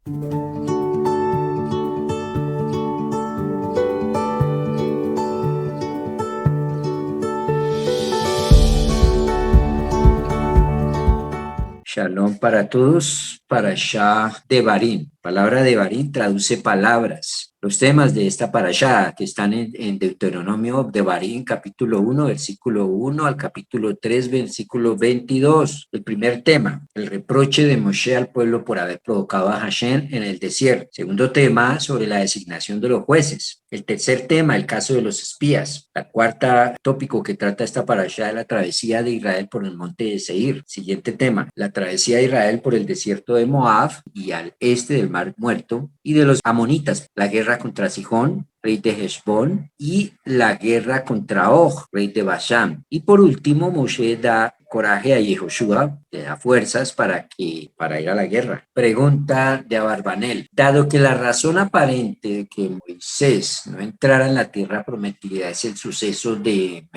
Shalom para todos, Parashá Devarim. Palabra Devarim traduce palabras. Los temas de esta parashá que están en Deuteronomio Devarim, capítulo 1, versículo 1 al capítulo 3, versículo 22. El primer tema, el reproche de Moshe al pueblo por haber provocado a Hashem en el desierto. Segundo tema, sobre la designación de los jueces. El tercer tema, el caso de los espías. La cuarta tópico que trata esta parashá es la travesía de Israel por el monte de Seir. Siguiente tema, la travesía de Israel por el desierto de Moab y al este del Mar Muerto y de los amonitas, la guerra contra Sihón, rey de Heshbón, y la guerra contra Og, rey de Basham. Y por último, Moshe da coraje a Yehoshua, le da fuerzas para ir a la guerra. Pregunta de Abarbanel. Dado que la razón aparente de que Moisés no entrara en la tierra prometida es el suceso de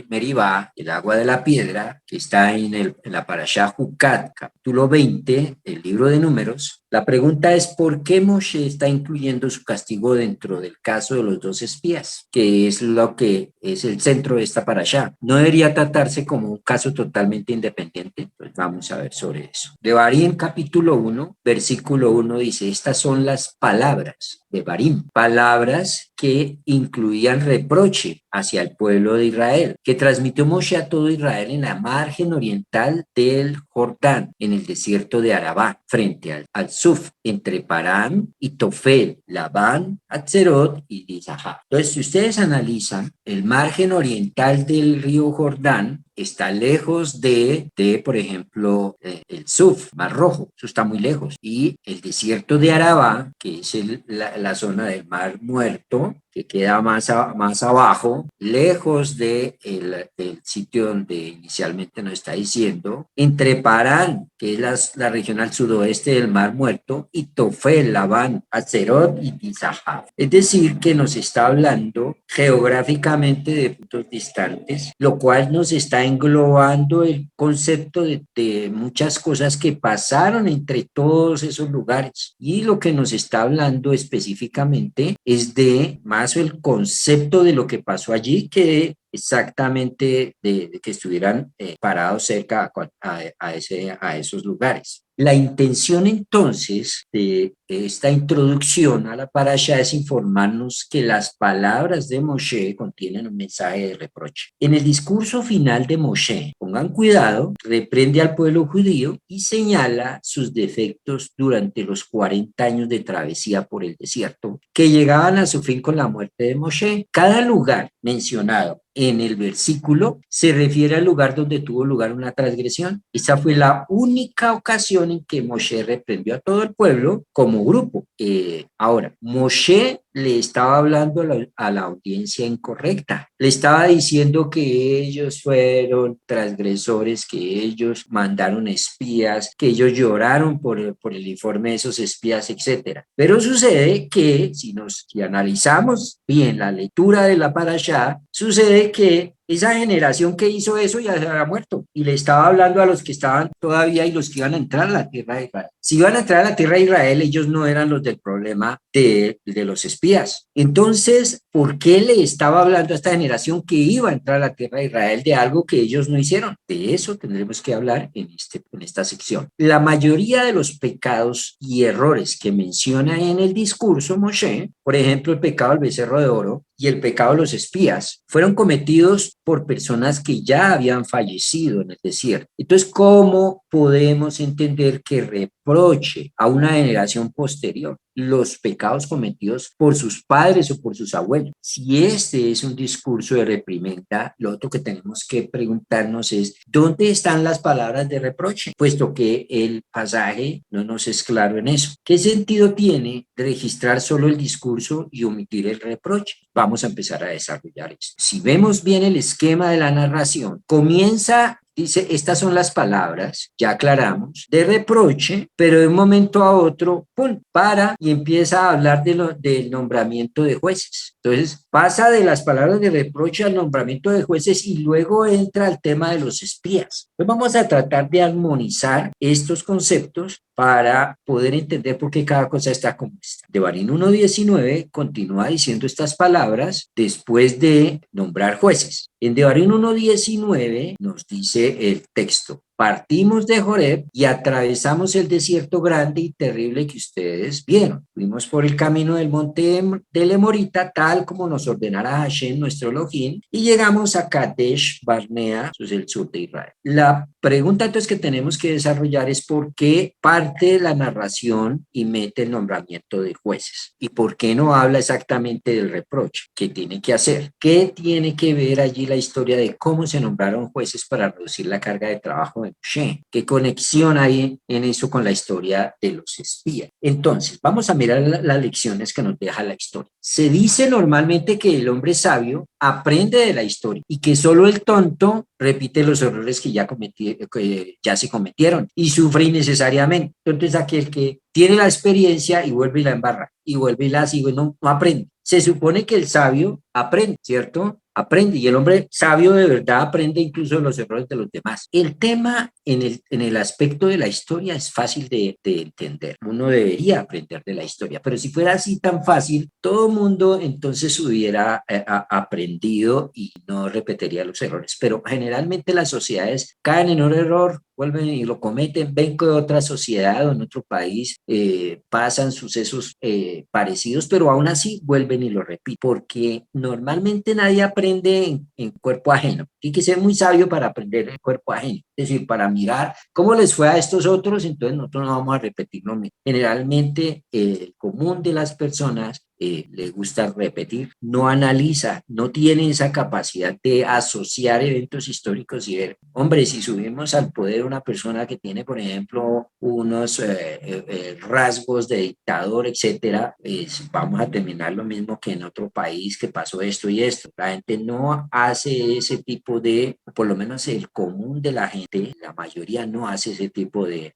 Meribá, el agua de la piedra, que está en la Parashá Jucat, capítulo 20 del libro de Números, la pregunta es ¿por qué Moshe está incluyendo su castigo dentro del caso de los dos espías? Que es lo que es el centro de esta parashá. ¿No debería tratarse como un caso totalmente independiente? Pues vamos a ver sobre eso. Devarim capítulo 1, versículo 1 dice, estas son las palabras de Devarim, palabras que incluían reproche hacia el pueblo de Israel, que transmitió Moshe a todo Israel en la margen oriental del Jordán, en el desierto de Arabá, frente al Suf, entre Parán y Tofel, Labán, Atzerot y Dizahab. Entonces, si ustedes analizan, el margen oriental del río Jordán está lejos por ejemplo, el Suf, Mar Rojo, eso está muy lejos. Y el desierto de Arabá, que es la zona del Mar Muerto, que queda más abajo, lejos del sitio donde inicialmente nos está diciendo, entre Parán, que es la región al sudoeste del Mar Muerto, y Tofel, Labán, Atzerot y Dizahab. Es decir, que nos está hablando geográficamente de puntos distantes, lo cual nos está englobando el concepto de muchas cosas que pasaron entre todos esos lugares. Y lo que nos está hablando específicamente es de más el concepto de lo que pasó allí que exactamente de que estuvieran parados cerca a esos lugares. La intención entonces de esta introducción a la parashá es informarnos que las palabras de Moshe contienen un mensaje de reproche. En el discurso final de Moshe, pongan cuidado, reprende al pueblo judío y señala sus defectos durante los 40 años de travesía por el desierto, que llegaban a su fin con la muerte de Moshe. Cada lugar mencionado en el versículo se refiere al lugar donde tuvo lugar una transgresión. Esa fue la única ocasión en que Moshe reprendió a todo el pueblo como grupo. Ahora, Moshe le estaba hablando a la audiencia incorrecta. Le estaba diciendo que ellos fueron transgresores, que ellos mandaron espías, que ellos lloraron por el informe de esos espías, etcétera. Pero sucede que si analizamos bien la lectura de la parashá, sucede que esa generación que hizo eso ya se había muerto y le estaba hablando a los que estaban todavía y los que iban a entrar a la tierra de Israel. Si iban a entrar a la tierra de Israel, ellos no eran los del problema de los espías. Entonces, ¿por qué le estaba hablando a esta generación que iba a entrar a la tierra de Israel de algo que ellos no hicieron? De eso tendremos que hablar en esta sección. La mayoría de los pecados y errores que menciona en el discurso Moshe, por ejemplo, el pecado del becerro de oro y el pecado de los espías, fueron cometidos por personas que ya habían fallecido en el desierto. Entonces, ¿cómo podemos entender que reproche a una generación posterior los pecados cometidos por sus padres o por sus abuelos? Si este es un discurso de reprimenda, lo otro que tenemos que preguntarnos es, ¿dónde están las palabras de reproche? Puesto que el pasaje no nos es claro en eso. ¿Qué sentido tiene registrar solo el discurso y omitir el reproche? Vamos a empezar a desarrollar esto. Si vemos bien el esquema de la narración, comienza dice, estas son las palabras, ya aclaramos, de reproche, pero de un momento a otro, ¡pum!, para y empieza a hablar del nombramiento de jueces. Entonces, pasa de las palabras de reproche al nombramiento de jueces y luego entra al tema de los espías. Pues vamos a tratar de armonizar estos conceptos para poder entender por qué cada cosa está como está. Devarim 1:19 continúa diciendo estas palabras después de nombrar jueces. En Devarim 1:19 nos dice el texto: partimos de Joreb y atravesamos el desierto grande y terrible que ustedes vieron. Fuimos por el camino del monte del Emorita, tal como nos ordenara Hashem, nuestro Elohim, y llegamos a Kadesh Barnea, eso es el sur de Israel. La pregunta entonces que tenemos que desarrollar es por qué parte de la narración y mete el nombramiento de jueces y por qué no habla exactamente del reproche. ¿Qué tiene que hacer? ¿Qué tiene que ver allí la historia de cómo se nombraron jueces para reducir la carga de trabajo de Moshe? ¿Qué conexión hay en eso con la historia de los espías? Entonces, vamos a mirar las lecciones que nos deja la historia. Se dice normalmente que el hombre sabio aprende de la historia y que solo el tonto repite los errores que ya se cometieron y sufre innecesariamente. Entonces, aquel que tiene la experiencia y vuelve y la embarra, y vuelve y la sigue, no aprende. Se supone que el sabio aprende, ¿cierto? Aprende, y el hombre sabio de verdad aprende incluso de los errores de los demás. El tema en el aspecto de la historia es fácil de entender. Uno debería aprender de la historia, pero si fuera así tan fácil, todo el mundo entonces hubiera aprendido y no repetiría los errores. Pero generalmente las sociedades caen en un error, vuelven y lo cometen, ven que otra sociedad o en otro país pasan sucesos parecidos, pero aún así vuelven y lo repiten, porque normalmente nadie aprende en cuerpo ajeno. Hay que ser muy sabio para aprender en cuerpo ajeno, es decir, para mirar cómo les fue a estos otros, entonces nosotros no vamos a repetir lo mismo. Generalmente el común de las personas le gusta repetir, no analiza, no tiene esa capacidad de asociar eventos históricos y ver, hombre, si subimos al poder una persona que tiene, por ejemplo, unos rasgos de dictador, etcétera, vamos a terminar lo mismo que en otro país que pasó esto y esto. La gente no hace ese tipo de, por lo menos el común de la gente, la mayoría no hace ese tipo de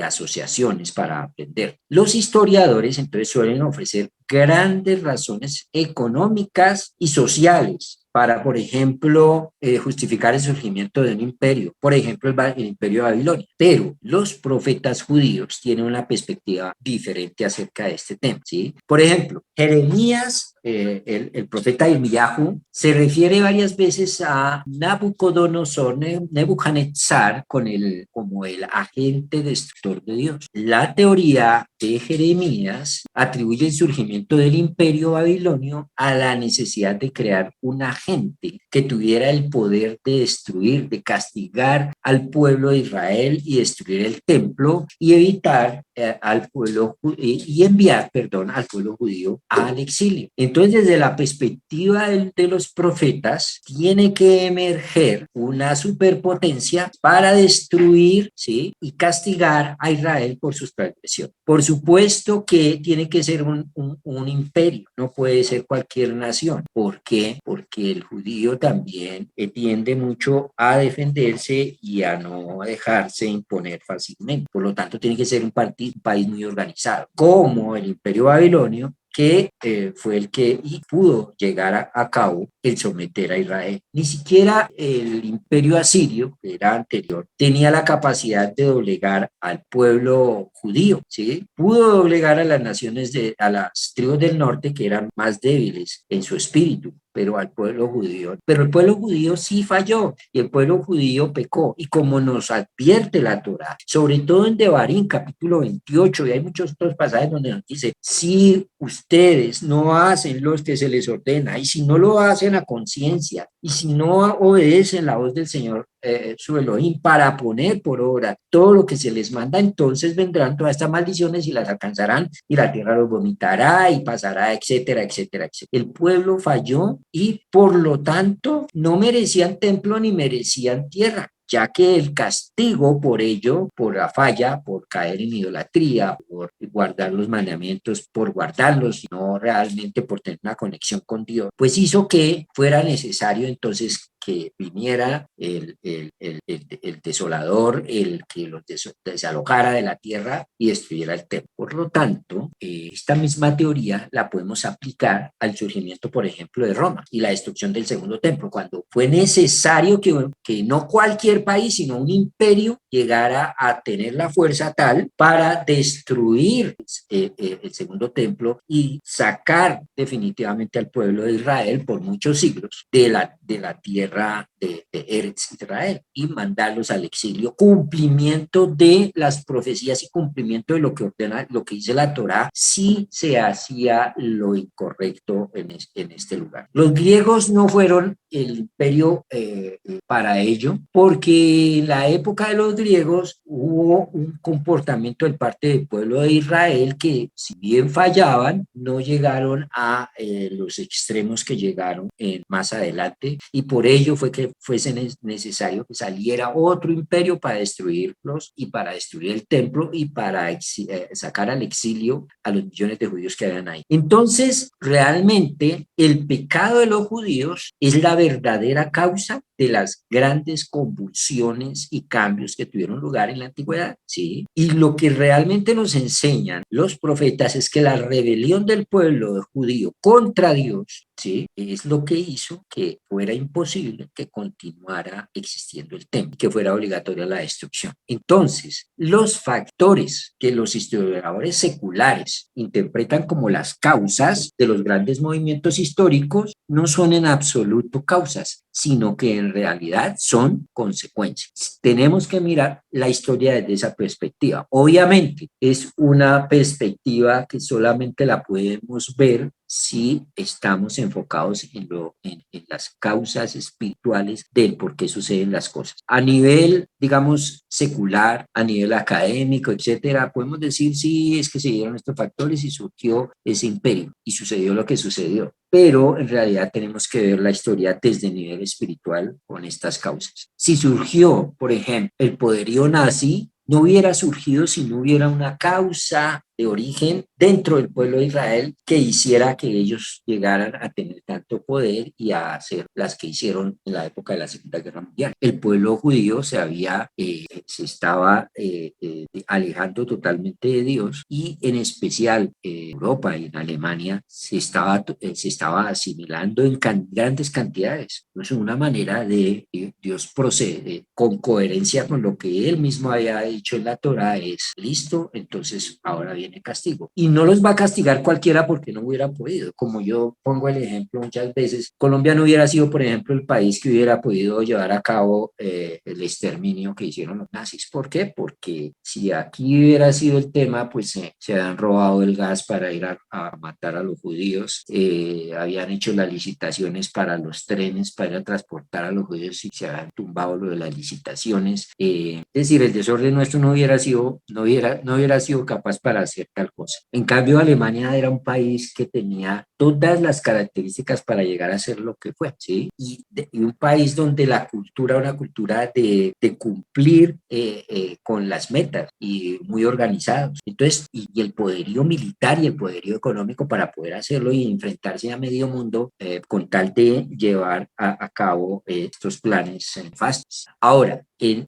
asociaciones para aprender. Los historiadores entonces suelen ofrecer grandes razones económicas y sociales para, por ejemplo, justificar el surgimiento de un imperio, por ejemplo, el imperio de Babilonia. Pero los profetas judíos tienen una perspectiva diferente acerca de este tema, ¿sí? Por ejemplo, Jeremías, el profeta Irmiyahu, se refiere varias veces a Nabucodonosor, Nebuchadnezzar, como el agente destructor de Dios. La teoría de Jeremías atribuye el surgimiento del imperio babilonio a la necesidad de crear un agente que tuviera el poder de destruir, de castigar al pueblo de Israel y destruir el templo y evitar enviar, perdón, al pueblo judío al exilio. Entonces, desde la perspectiva de los profetas, tiene que emerger una superpotencia para destruir, ¿sí?, y castigar a Israel por sus transgresiones. Por supuesto que tiene que ser un imperio, no puede ser cualquier nación. ¿Por qué? Porque el judío también tiende mucho a defenderse y a no dejarse imponer fácilmente. Por lo tanto, tiene que ser un país muy organizado, como el imperio babilonio, que fue el que pudo llegar a cabo el someter a Israel. Ni siquiera el imperio asirio, que era anterior, tenía la capacidad de doblegar al pueblo judío, ¿sí? Pudo doblegar a las naciones, a las tribus del norte, que eran más débiles en su espíritu, pero al pueblo judío. Pero el pueblo judío sí falló y el pueblo judío pecó. Y como nos advierte la Torá, sobre todo en Devarim, capítulo 28, y hay muchos otros pasajes donde nos dice, si ustedes no hacen lo que se les ordena, y si no lo hacen a conciencia, y si no obedecen la voz del Señor, su Elohim, para poner por obra todo lo que se les manda, entonces vendrán todas estas maldiciones y las alcanzarán, y la tierra los vomitará y pasará, etcétera, etcétera, etcétera. El pueblo falló y por lo tanto no merecían templo ni merecían tierra, ya que el castigo por ello, por la falla, por caer en idolatría, por guardar los mandamientos, por guardarlos, no realmente por tener una conexión con Dios, pues hizo que fuera necesario entonces que viniera el desolador, el que los desalojara de la tierra y destruyera el templo. Por lo tanto, esta misma teoría la podemos aplicar al surgimiento, por ejemplo, de Roma y la destrucción del segundo templo, cuando fue necesario que no cualquier país, sino un imperio llegara a tener la fuerza tal para destruir el segundo templo y sacar definitivamente al pueblo de Israel por muchos siglos de la tierra de Eretz Israel y mandarlos al exilio. Cumplimiento de las profecías y cumplimiento de lo que ordena, lo que dice la Torá, si se hacía lo incorrecto en este lugar. Los griegos no fueron el imperio para ello, porque en la época de los griegos hubo un comportamiento de parte del pueblo de Israel que, si bien fallaban, no llegaron a los extremos que llegaron más adelante, y por ello fue que fuese necesario que saliera otro imperio para destruirlos y para destruir el templo y para sacar al exilio a los millones de judíos que habían ahí. Entonces, realmente, el pecado de los judíos es la verdadera causa de las grandes convulsiones y cambios que tuvieron lugar en la antigüedad, ¿sí? Y lo que realmente nos enseñan los profetas es que la rebelión del pueblo judío contra Dios, ¿sí?, es lo que hizo que fuera imposible que continuara existiendo el templo, que fuera obligatoria la destrucción. Entonces, los factores que los historiadores seculares interpretan como las causas de los grandes movimientos históricos no son en absoluto causas, sino que en realidad son consecuencias. Tenemos que mirar la historia desde esa perspectiva. Obviamente, es una perspectiva que solamente la podemos ver si estamos enfocados en las causas espirituales del por qué suceden las cosas. A nivel, digamos, secular, a nivel académico, etcétera, podemos decir, sí, es que se dieron estos factores y surgió ese imperio y sucedió lo que sucedió. Pero en realidad tenemos que ver la historia desde el nivel espiritual con estas causas. Si surgió, por ejemplo, el poderío nazi, no hubiera surgido si no hubiera una causa de origen dentro del pueblo de Israel que hiciera que ellos llegaran a tener tanto poder y a hacer las que hicieron en la época de la Segunda Guerra Mundial. El pueblo judío se estaba alejando totalmente de Dios, y en especial en Europa y en Alemania se estaba asimilando en grandes cantidades. No es una manera de Dios procede con coherencia con lo que él mismo había dicho en la Torá, es listo, entonces ahora viene castigo. Y no los va a castigar cualquiera porque no hubiera podido. Como yo pongo el ejemplo muchas veces, Colombia no hubiera sido, por ejemplo, el país que hubiera podido llevar a cabo el exterminio que hicieron los nazis. ¿Por qué? Porque si aquí hubiera sido el tema, pues se habían robado el gas para ir a matar a los judíos, habían hecho las licitaciones para los trenes para ir a transportar a los judíos y se habían tumbado lo de las licitaciones. Es decir, el desorden nuestro no hubiera sido capaz para hacer tal cosa. En cambio, Alemania era un país que tenía todas las características para llegar a ser lo que fue, ¿sí? Y un país donde la cultura, una cultura de cumplir con las metas y muy organizados. Entonces, y el poderío militar y el poderío económico para poder hacerlo y enfrentarse a medio mundo con tal de llevar a cabo estos planes fascistas. Ahora, en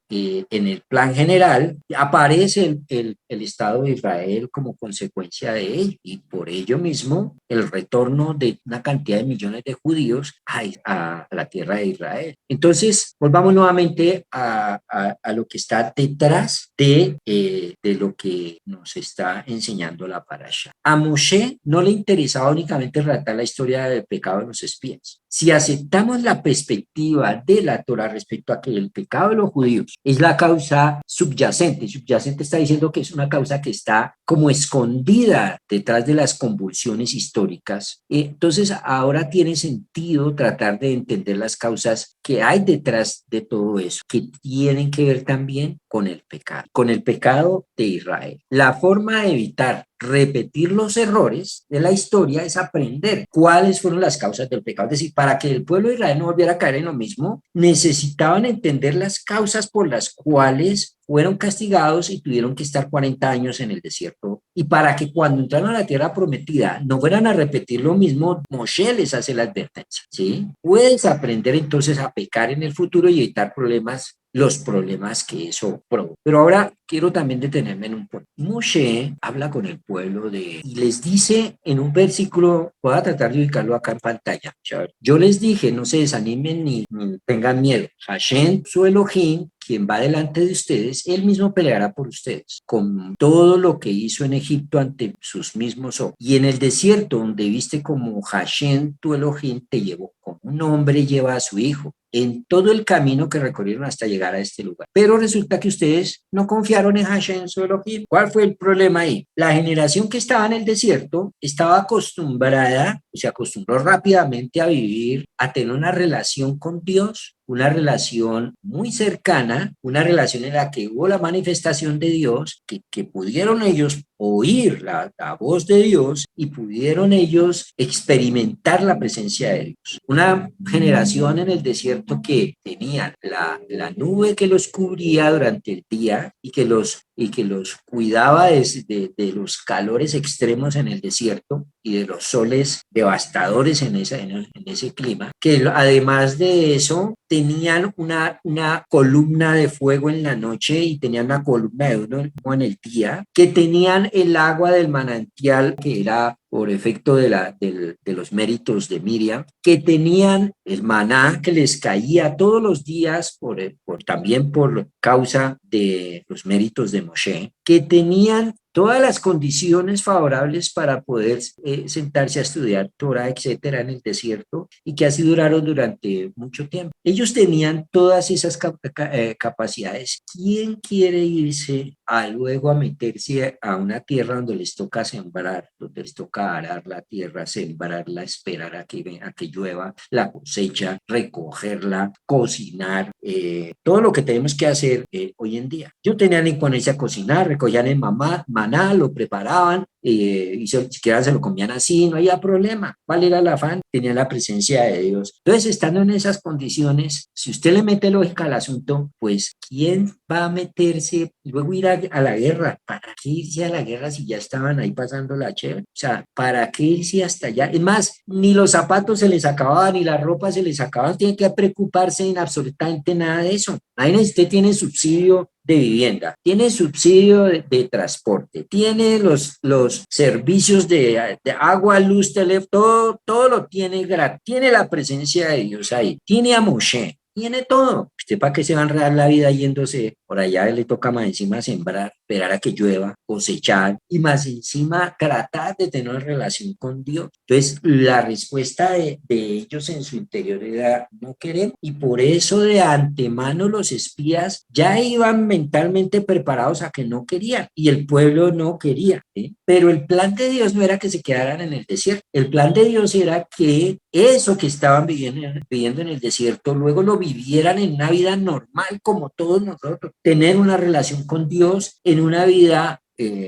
el plan general aparece el Estado de Israel como consecuencia de ello, y por ello mismo el retorno de una cantidad de millones de judíos a la tierra de Israel. Entonces, volvamos nuevamente a lo que está detrás de lo que nos está enseñando la parasha. A Moshe no le interesaba únicamente relatar la historia del pecado de los espías. Si aceptamos la perspectiva de la Torá respecto a que el pecado de los judíos es la causa subyacente está diciendo que es una causa que está como escondida detrás de las convulsiones históricas, entonces ahora tiene sentido tratar de entender las causas que hay detrás de todo eso, que tienen que ver también con el pecado de Israel. La forma de evitar repetir los errores de la historia es aprender cuáles fueron las causas del pecado. Es decir, para que el pueblo de Israel no volviera a caer en lo mismo, necesitaban entender las causas por las cuales fueron castigados y tuvieron que estar 40 años en el desierto. Y para que cuando entraron a la tierra prometida no fueran a repetir lo mismo, Moshe les hace la advertencia, ¿sí? Puedes aprender entonces a pecar en el futuro y evitar problemas, los problemas que eso provoca. Pero ahora quiero también detenerme en un punto. Moshe habla con el pueblo y les dice en un versículo, voy a tratar de ubicarlo acá en pantalla. Yo les dije, no se desanimen ni tengan miedo. Hashem, su Elohim, quien va delante de ustedes, él mismo peleará por ustedes, con todo lo que hizo en Egipto ante sus mismos ojos. Y en el desierto, donde viste como Hashem, tu Elohim, te llevó, como un hombre lleva a su hijo, en todo el camino que recorrieron hasta llegar a este lugar. Pero resulta que ustedes no confiaron en Hashem, su Elohim. ¿Cuál fue el problema ahí? La generación que estaba en el desierto estaba acostumbrada, se acostumbró rápidamente a vivir, a tener una relación con Dios, una relación muy cercana, una relación en la que hubo la manifestación de Dios, que pudieron ellos oír la voz de Dios y pudieron ellos experimentar la presencia de Dios. Una generación en el desierto que tenían la nube que los cubría durante el día y que los cuidaba de los calores extremos en el desierto y de los soles devastadores en ese clima, que además de eso tenían una columna de fuego en la noche y tenían una columna de humo en el día, que tenían el agua del manantial que era por efecto de los méritos de Miriam, que tenían el maná que les caía todos los días también por causa de los méritos de Moshe, que tenían todas las condiciones favorables para poder sentarse a estudiar Torah, etcétera, en el desierto, y que así duraron durante mucho tiempo. Ellos tenían todas esas capacidades. ¿Quién quiere irse luego a meterse a una tierra donde les toca sembrar, donde les toca arar la tierra, sembrarla, esperar a que llueva la cosecha, recogerla, cocinar, todo lo que tenemos que hacer hoy en día? Yo tenía ni ponerse a cocinar, recogían el maná, lo preparaban, y siquiera se lo comían así, no había problema. ¿Cuál era el afán? Tenía la presencia de Dios. Entonces, estando en esas condiciones, si usted le mete lógica al asunto, pues, ¿quién va a meterse y luego ir a la guerra? ¿Para qué irse a la guerra si ya estaban ahí pasando la chévere? O sea, ¿para qué irse hasta allá? Es más, ni los zapatos se les acababan, ni la ropa se les acababa, tiene que preocuparse en absolutamente nada de eso. Imagínense, usted tiene subsidio de vivienda, tiene subsidio de transporte, tiene los servicios de agua, luz, teléfono, todo lo tiene gratis, tiene la presencia de Dios ahí, tiene a Moshe, tiene todo. ¿Usted para qué se va a enredar la vida yéndose por allá? Le toca más encima sembrar, esperar a que llueva, cosechar y más encima tratar de tener relación con Dios. Entonces, la respuesta de ellos en su interior era no queremos, y por eso de antemano los espías ya iban mentalmente preparados a que no querían y el pueblo no quería, ¿sí? Pero el plan de Dios no era que se quedaran en el desierto. El plan de Dios era que eso que estaban viviendo en el desierto luego lo vivieran en una vida normal como todos nosotros, tener una relación con Dios en una vida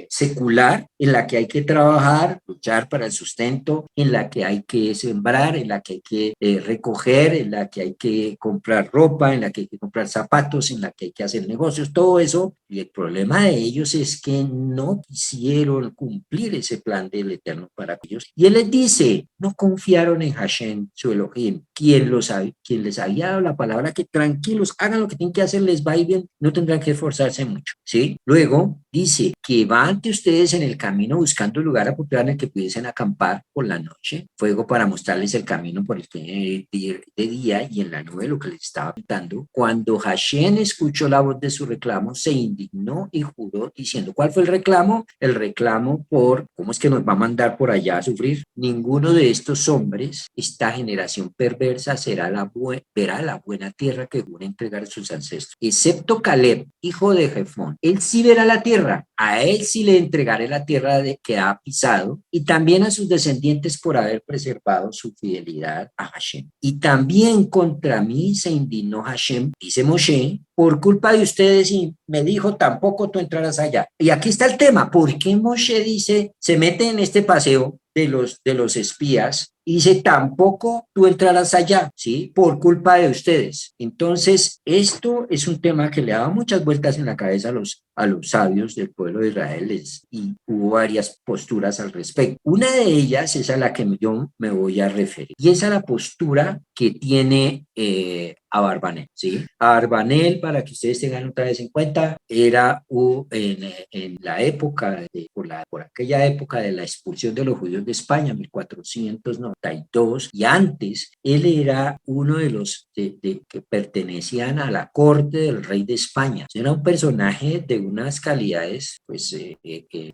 secular, en la que hay que trabajar, luchar para el sustento, en la que hay que sembrar, en la que hay que recoger, en la que hay que comprar ropa, en la que hay que comprar zapatos, en la que hay que hacer negocios, todo eso. Y el problema de ellos es que no quisieron cumplir ese plan del Eterno para ellos. Y él les dice, no confiaron en Hashem, su Elohim, quien les había dado la palabra que tranquilos, hagan lo que tienen que hacer, les va a ir bien, no tendrán que esforzarse mucho, ¿sí? Luego dice que va ante ustedes en el camino buscando un lugar apropiado en el que pudiesen acampar por la noche, fuego para mostrarles el camino por el que de día, y en la nube lo que les estaba pintando. Cuando Hashem escuchó la voz de su reclamo, se indignó y juró diciendo, ¿cuál fue el reclamo? El reclamo por, ¿cómo es que nos va a mandar por allá a sufrir? Ninguno de estos hombres, esta generación perversa, verá la buena tierra que juró entregar a sus ancestros, excepto Caleb, hijo de Jefón. Él sí verá la tierra, a él sí le entregaré la tierra que ha pisado, y también a sus descendientes por haber preservado su fidelidad a Hashem. Y también contra mí se indignó Hashem, dice Moshe, por culpa de ustedes, y me dijo, tampoco tú entrarás allá. Y aquí está el tema, ¿por qué Moshe se mete en este paseo de los espías Y dice, tampoco tú entrarás allá, ¿sí? Por culpa de ustedes. Entonces, esto es un tema que le daba muchas vueltas en la cabeza a los sabios del pueblo de Israel y hubo varias posturas al respecto. Una de ellas es a la que yo me voy a referir y es a la postura que tiene Abarbanel, ¿sí? Abarbanel, para que ustedes tengan otra vez en cuenta, era en la época, por aquella época de la expulsión de los judíos de España, 1492, y antes, él era uno de los que pertenecían a la corte del rey de España. Era un personaje de unas calidades pues,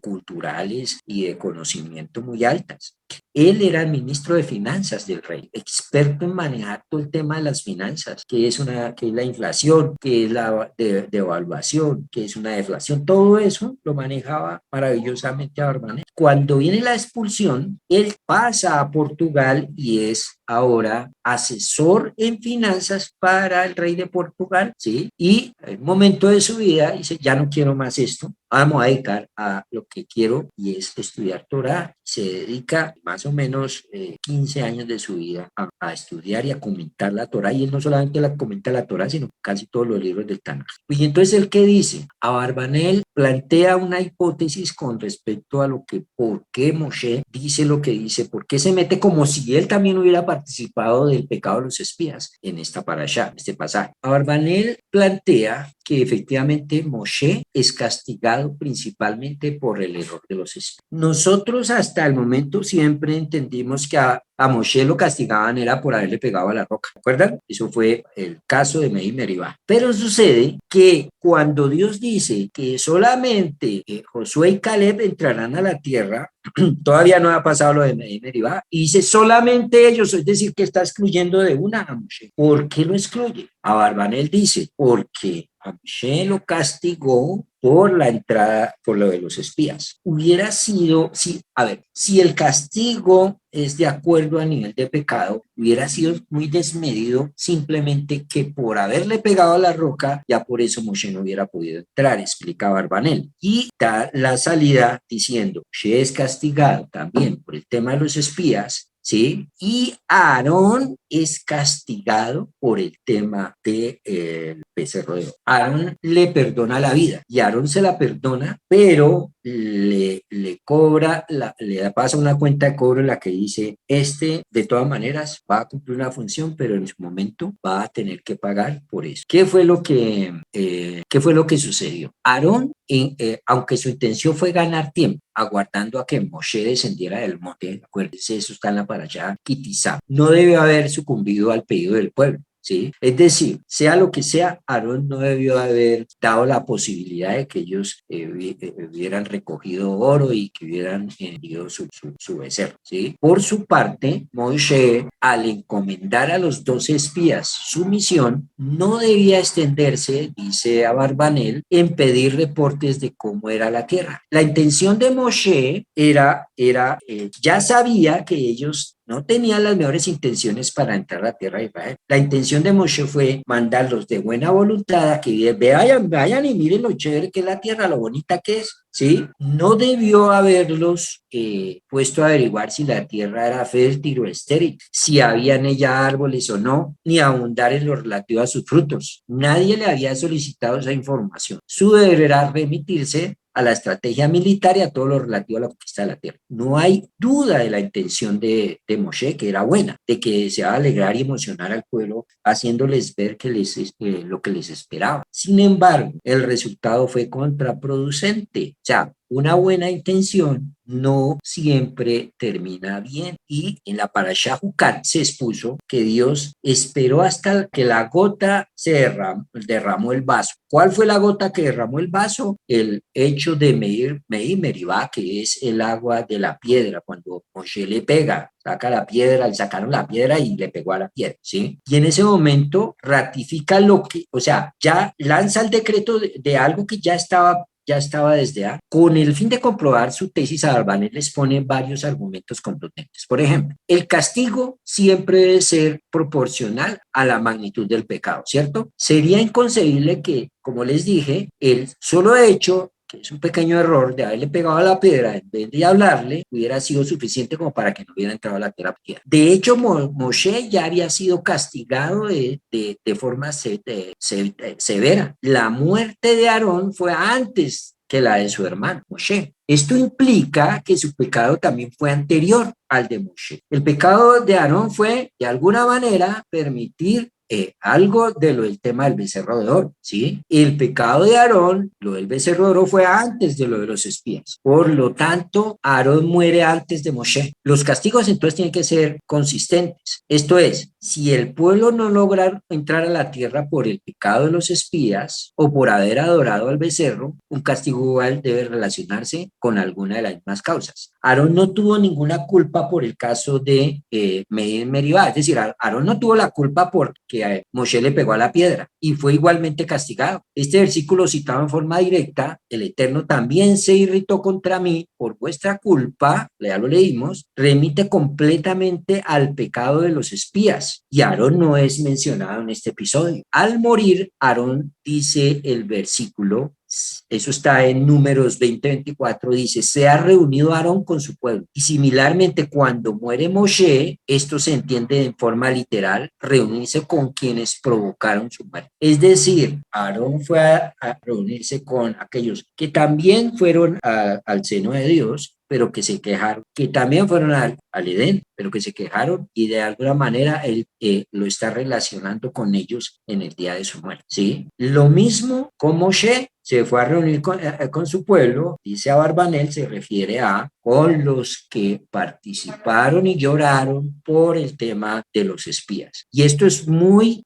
culturales y de conocimiento muy altas. Él era el ministro de finanzas del rey, experto en manejar todo el tema de las finanzas, que es la inflación, que es la devaluación, que es una deflación, todo eso lo manejaba maravillosamente a Barbanés. Cuando viene la expulsión, él pasa a Portugal y es ahora asesor en finanzas para el rey de Portugal, ¿sí? Y en un momento de su vida dice, ya no quiero más esto, vamos a dedicar a lo que quiero y es estudiar Torah. Se dedica más o menos 15 años de su vida a estudiar y a comentar la Torah, y él no solamente comenta la Torah, sino casi todos los libros del Tanaj. Y entonces, ¿el qué dice? Abarbanel plantea una hipótesis con respecto a lo que, por qué Moshe dice lo que dice, por qué se mete como si él también hubiera participado del pecado de los espías en esta parashá, en este pasaje. Abarbanel plantea que efectivamente Moshe es castigado principalmente por el error de los espías. Nosotros hasta el momento siempre entendimos que a Moshe lo castigaban era por haberle pegado a la roca, ¿recuerdan? Eso fue el caso de Mehi y Meribá. Pero sucede que cuando Dios dice que solamente Josué y Caleb entrarán a la tierra, todavía no ha pasado lo de Mehi y Meribá, y dice solamente ellos, es decir, que está excluyendo de una a Moshe. ¿Por qué lo excluye? Abarbanel dice, porque a Moshe lo castigó por la entrada, por lo de los espías. Hubiera sido, si el castigo es de acuerdo a nivel de pecado, hubiera sido muy desmedido simplemente que por haberle pegado a la roca, ya por eso Moshe no hubiera podido entrar, explica Barbanel. Y da la salida diciendo, Moshe es castigado también por el tema de los espías, ¿sí? Y Aarón es castigado por el tema del becerro de oro. Aarón le perdona la vida y Aarón se la perdona, pero le cobra, le pasa una cuenta de cobro en la que dice, de todas maneras va a cumplir una función, pero en su momento va a tener que pagar por eso. ¿Qué fue lo que sucedió? Aarón, aunque su intención fue ganar tiempo, aguardando a que Moshe descendiera del monte, acuérdense, eso está en la parashá Kitizá, no debe haber sucumbido al pedido del pueblo. ¿Sí? Es decir, sea lo que sea, Aarón no debió haber dado la posibilidad de que ellos hubieran recogido oro y que hubieran vendido su becerro. ¿Sí? Por su parte, Moshe, al encomendar a los 12 espías su misión, no debía extenderse, dice Abarbanel, en pedir reportes de cómo era la tierra. La intención de Moshe ya sabía que ellos no tenían las mejores intenciones para entrar a la tierra de Israel. La intención de Moshe fue mandarlos de buena voluntad a que vayan y miren lo chévere que es la tierra, lo bonita que es, ¿sí? No debió haberlos puesto a averiguar si la tierra era fértil o estéril, si había en ella árboles o no, ni abundar en lo relativo a sus frutos. Nadie le había solicitado esa información. Su deber era remitirse a la estrategia militar y a todo lo relativo a la conquista de la tierra. No hay duda de la intención de Moshe, que era buena, de que deseaba alegrar y emocionar al pueblo, haciéndoles ver lo que les esperaba. Sin embargo, el resultado fue contraproducente. O sea, una buena intención no siempre termina bien. Y en la parashá Jucat se expuso que Dios esperó hasta que la gota se derramó el vaso. ¿Cuál fue la gota que derramó el vaso? El hecho de Mehi Meribá, que es el agua de la piedra, cuando Moshe le pega, saca la piedra, le sacaron la piedra y le pegó a la piedra, ¿sí? Y en ese momento ratifica ya lanza el decreto de algo que ya estaba desde con el fin de comprobar su tesis. Abarbanel les pone varios argumentos contundentes. Por ejemplo, el castigo siempre debe ser proporcional a la magnitud del pecado, ¿cierto? Sería inconcebible que, como les dije, el solo hecho que es un pequeño error de haberle pegado a la piedra en vez de hablarle, hubiera sido suficiente como para que no hubiera entrado a la tierra prometida. De hecho, Moshe ya había sido castigado de forma severa. La muerte de Aarón fue antes que la de su hermano Moshe. Esto implica que su pecado también fue anterior al de Moshe. El pecado de Aarón fue, de alguna manera, permitir algo de lo del tema del becerro de oro, ¿sí? El pecado de Aarón, lo del becerro de oro, fue antes de lo de los espías. Por lo tanto, Aarón muere antes de Moshe. Los castigos entonces tienen que ser consistentes. Esto es, si el pueblo no logra entrar a la tierra por el pecado de los espías o por haber adorado al becerro, un castigo igual debe relacionarse con alguna de las mismas causas. Aarón no tuvo ninguna culpa por el caso de Meribá, es decir, Aarón no tuvo la culpa porque Moshe le pegó a la piedra y fue igualmente castigado. Este versículo citado en forma directa, el Eterno también se irritó contra mí por vuestra culpa, ya lo leímos, remite completamente al pecado de los espías y Aarón no es mencionado en este episodio. Al morir, Aarón, dice el versículo, eso está en Números 20:24, dice, se ha reunido Aarón con su pueblo. Y similarmente, cuando muere Moshe, esto se entiende en forma literal, reunirse con quienes provocaron su muerte. Es decir, Aarón fue a reunirse con aquellos que también fueron al seno de Dios, pero que se quejaron, que también fueron al Edén, pero que se quejaron y de alguna manera él lo está relacionando con ellos en el día de su muerte, ¿sí? Lo mismo con Moshe, se fue a reunir con su pueblo, dice Abarbanel, se refiere a con los que participaron y lloraron por el tema de los espías. Y esto es muy,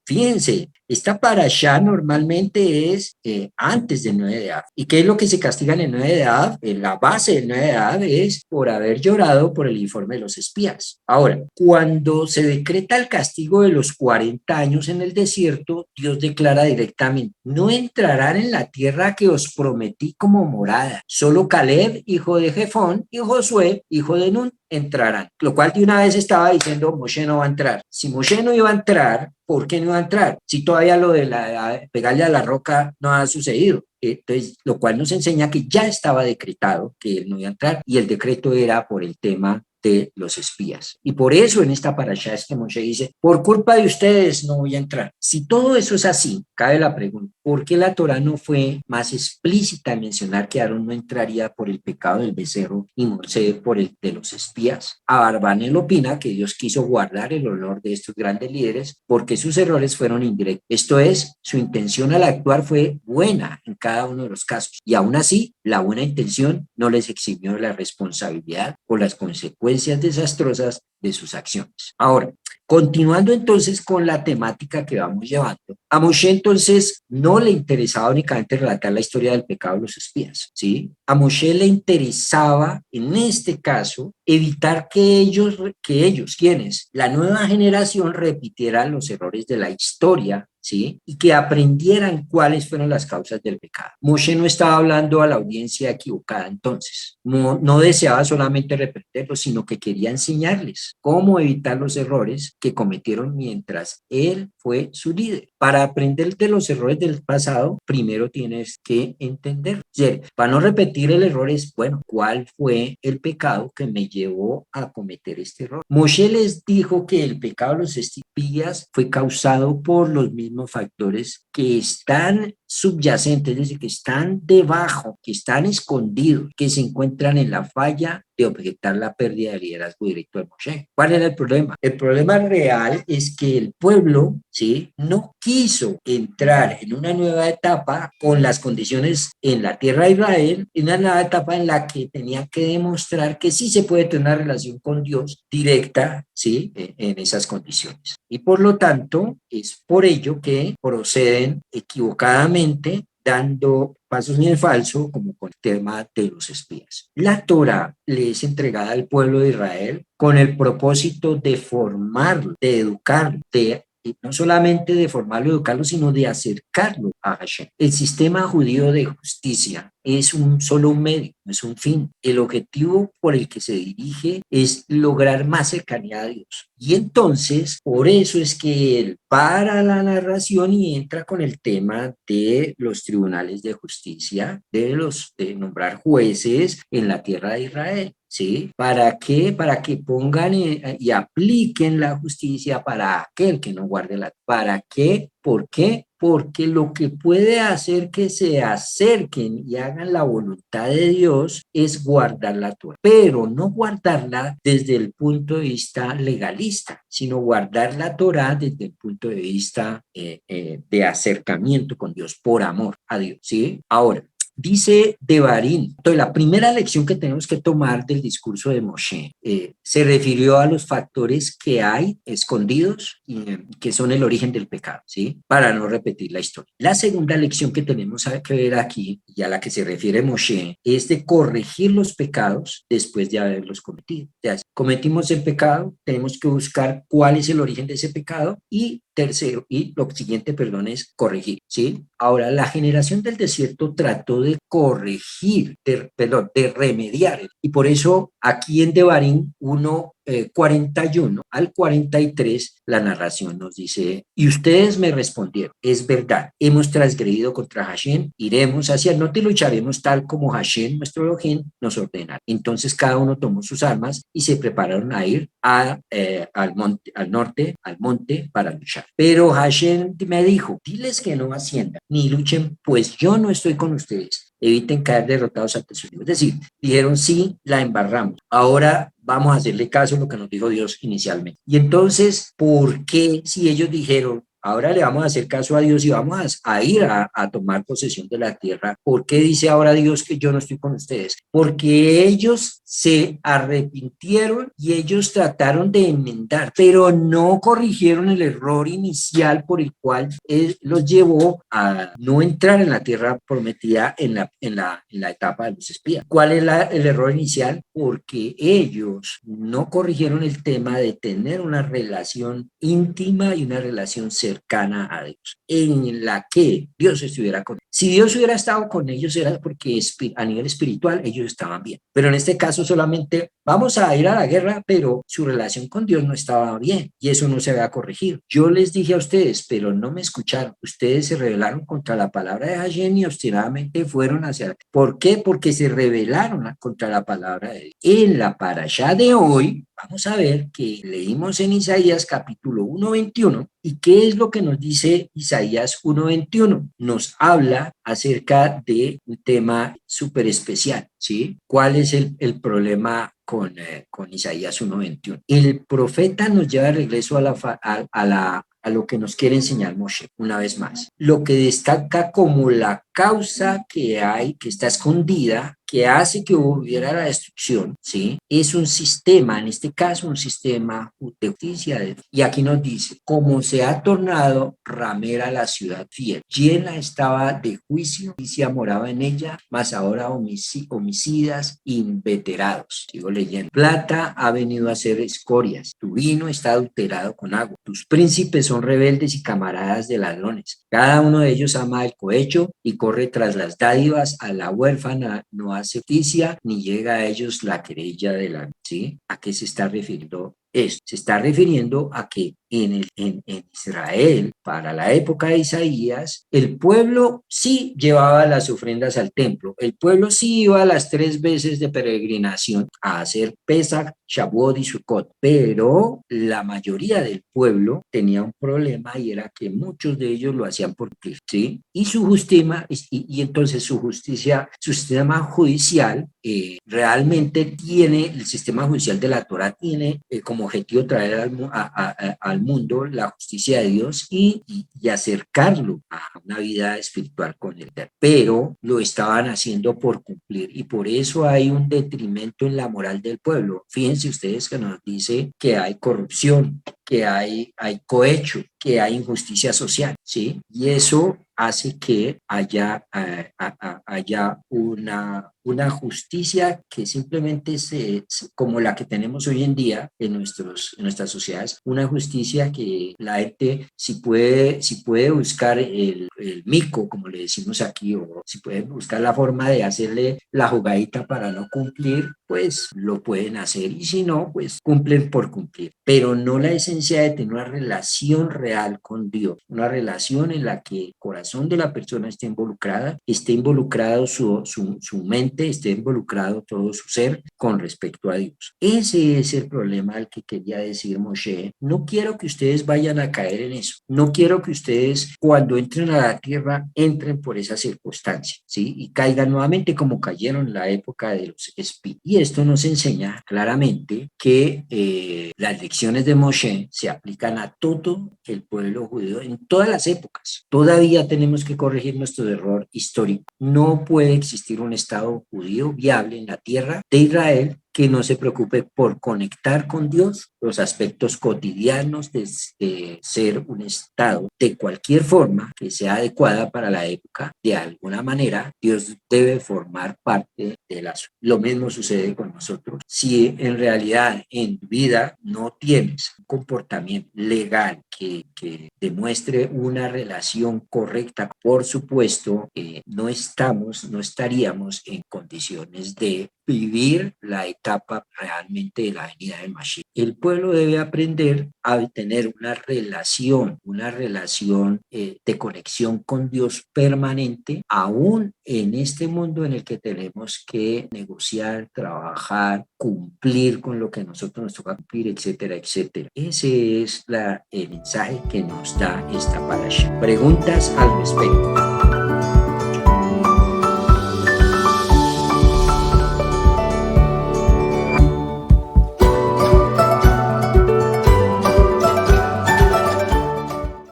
fíjense, esta parashá normalmente es antes del 9 de Av. ¿Y qué es lo que se castiga en el 9 de Av? La base del 9 de Av es por haber llorado por el informe de los espías. Ahora, cuando se decreta el castigo de los 40 años en el desierto, Dios declara directamente, no entrarán en la tierra que os prometí como morada. Solo Caleb, hijo de Jefón, y Josué, hijo de Nun, entrarán. Lo cual de una vez estaba diciendo, Moshe no va a entrar. Si Moshe no iba a entrar, ¿por qué no iba a entrar? Si todavía lo de pegarle a la roca no ha sucedido. Entonces, lo cual nos enseña que ya estaba decretado que él no iba a entrar y el decreto era por el tema de los espías. Y por eso en esta parashá es que Moshe dice, por culpa de ustedes no voy a entrar. Si todo eso es así, cabe la pregunta, ¿por qué la Torá no fue más explícita en mencionar que Aarón no entraría por el pecado del becerro y Moshe por el de los espías? Abarbanel opina que Dios quiso guardar el honor de estos grandes líderes porque sus errores fueron indirectos. Esto es, su intención al actuar fue buena en cada uno de los casos. Y aún así, la buena intención no les eximió la responsabilidad por las consecuencias desastrosas de sus acciones. Ahora, continuando entonces con la temática que vamos llevando, a Moshe entonces no le interesaba únicamente relatar la historia del pecado de los espías, ¿sí? A Moshe le interesaba, en este caso, evitar que ellos, quienes, la nueva generación repitiera los errores de la historia, ¿sí? Y que aprendieran cuáles fueron las causas del pecado. Moshe no estaba hablando a la audiencia equivocada entonces, no deseaba solamente reprenderlos, sino que quería enseñarles cómo evitar los errores que cometieron mientras él fue su líder. Para aprender de los errores del pasado, primero tienes que entender. Para no repetir el error es, bueno, ¿cuál fue el pecado que me llevó a cometer este error? Moshe les dijo que el pecado de los espías fue causado por los mismos factores que están subyacentes, es decir, que están debajo, que están escondidos, que se encuentran en la falla de objetar la pérdida de liderazgo directo de Moshe. ¿Cuál era el problema? El problema real es que el pueblo, ¿sí?, no quiso entrar en una nueva etapa con las condiciones en la tierra de Israel, en una nueva etapa en la que tenía que demostrar que sí se puede tener una relación con Dios directa, ¿sí?, en esas condiciones. Y por lo tanto, es por ello que proceden equivocadamente dando pasos en el falso, como con el tema de los espías. La Torá le es entregada al pueblo de Israel con el propósito de formarlo, de educarlo, de y no solamente de formarlo, educarlo, sino de acercarlo a Hashem. El sistema judío de justicia es solo un medio, no es un fin. El objetivo por el que se dirige es lograr más cercanía a Dios. Y entonces, por eso es que él para la narración y entra con el tema de los tribunales de justicia, de nombrar jueces en la tierra de Israel. ¿Sí? ¿Para qué? Para que pongan y apliquen la justicia para aquel que no guarde la. ¿Para qué? ¿Por qué? Porque lo que puede hacer que se acerquen y hagan la voluntad de Dios es guardar la Torah, pero no guardarla desde el punto de vista legalista, sino guardar la Torah desde el punto de vista de acercamiento con Dios, por amor a Dios, ¿sí? Ahora, dice Devarim, entonces la primera lección que tenemos que tomar del discurso de Moshe se refirió a los factores que hay escondidos y que son el origen del pecado, ¿sí? Para no repetir la historia. La segunda lección que tenemos que ver aquí, y a la que se refiere Moshe, es de corregir los pecados después de haberlos cometido. O sea, cometimos el pecado, tenemos que buscar cuál es el origen de ese pecado y tercero, y lo siguiente, perdón, es corregir, ¿sí? Ahora, la generación del desierto trató de corregir, de remediar, y por eso aquí en Devarim 41 al 43, la narración nos dice, y ustedes me respondieron, es verdad, hemos transgredido contra Hashem, iremos hacia el norte y lucharemos tal como Hashem, nuestro Elohim, nos ordena. Entonces cada uno tomó sus armas y se prepararon a ir al norte, al monte, para luchar. Pero Hashem me dijo, diles que no asciendan, ni luchen, pues yo no estoy con ustedes. Eviten caer derrotados ante sus hijos. Es decir, dijeron sí, la embarramos. Ahora vamos a hacerle caso a lo que nos dijo Dios inicialmente. Y entonces, ¿por qué si ellos dijeron, ahora le vamos a hacer caso a Dios y vamos a ir a tomar posesión de la tierra? ¿Por qué dice ahora Dios que yo no estoy con ustedes? Porque ellos se arrepintieron y ellos trataron de enmendar, pero no corrigieron el error inicial por el cual él los llevó a no entrar en la tierra prometida en la etapa de los espías. ¿Cuál es el error inicial? Porque ellos no corrigieron el tema de tener una relación íntima y una relación cercana a Dios, en la que Dios estuviera con ellos. Si Dios hubiera estado con ellos era porque a nivel espiritual ellos estaban bien, pero en este caso solamente vamos a ir a la guerra, pero su relación con Dios no estaba bien y eso no se había corregido. Yo les dije a ustedes, pero no me escucharon. Ustedes se rebelaron contra la palabra de Hashem y obstinadamente fueron hacia. ¿Por qué? Porque se rebelaron contra la palabra de Dios. En la parashá de hoy, vamos a ver que leímos en Isaías capítulo 1:21. ¿Y qué es lo que nos dice Isaías 1:21? Nos habla acerca de un tema súper especial, ¿sí? ¿Cuál es el problema con Isaías 1:21? El profeta nos lleva de regreso a lo que nos quiere enseñar Moshe, una vez más. Lo que destaca como la causa que hay, que está escondida, que hace que hubiera la destrucción, ¿sí? Es un sistema, en este caso un sistema de justicia. Y aquí nos dice, como se ha tornado ramera la ciudad fiel, llena estaba de juicio, justicia moraba en ella, mas ahora homicidas inveterados. Sigo leyendo. Plata ha venido a ser escorias, tu vino está adulterado con agua, tus príncipes son rebeldes y camaradas de ladrones. Cada uno de ellos ama el cohecho y corre tras las dádivas, a la huérfana no hace justicia, ni llega a ellos la querella de la. ¿Sí? ¿A qué se está refiriendo esto? Se está refiriendo a que en Israel, para la época de Isaías, el pueblo sí llevaba las ofrendas al templo, el pueblo sí iba las 3 veces de peregrinación a hacer Pesach, Shavuot y Sukkot, pero la mayoría del pueblo tenía un problema y era que muchos de ellos lo hacían por cumplir, ¿sí? Y su justicia, y entonces su sistema judicial realmente tiene, el sistema judicial de la Torah tiene como objetivo traer al mundo la justicia de Dios y acercarlo a una vida espiritual con él. Pero lo estaban haciendo por cumplir y por eso hay un detrimento en la moral del pueblo. Fíjense ustedes que nos dice que hay corrupción, que hay cohecho, que hay injusticia social, ¿sí? Y eso hace que haya una justicia que simplemente como la que tenemos hoy en día en nuestras sociedades, una justicia que la gente, si puede buscar el mico, como le decimos aquí, o si puede buscar la forma de hacerle la jugadita para no cumplir, pues lo pueden hacer, y si no, pues cumplen por cumplir, pero no la esencia de tener una relación real con Dios, una relación en la que el corazón de la persona esté involucrado su mente, esté involucrado todo su ser con respecto a Dios. Ese es el problema al que quería decir Moshe. No quiero que ustedes vayan a caer en eso. No quiero que ustedes, cuando entren a la tierra, entren por esa circunstancia, ¿sí? Y caigan nuevamente como cayeron en la época de los espías. Y esto nos enseña claramente que las lecciones de Moshe se aplican a todo el pueblo judío en todas las épocas. Todavía tenemos que corregir nuestro error histórico. No puede existir un Estado judío viable en la tierra de Israel que no se preocupe por conectar con Dios los aspectos cotidianos de ser un Estado de cualquier forma que sea adecuada para la época. De alguna manera, Dios debe formar parte de lo mismo sucede con nosotros. Si en realidad en tu vida no tienes un comportamiento legal que demuestre una relación correcta, por supuesto, no estaríamos en condiciones de vivir la etapa realmente de la venida del Mashiach. El pueblo debe aprender a tener una relación de conexión con Dios permanente, aún en este mundo en el que tenemos que negociar, trabajar, cumplir con lo que a nosotros nos toca cumplir, etcétera, etcétera. Ese es el mensaje que nos da esta parasha. ¿Preguntas al respecto?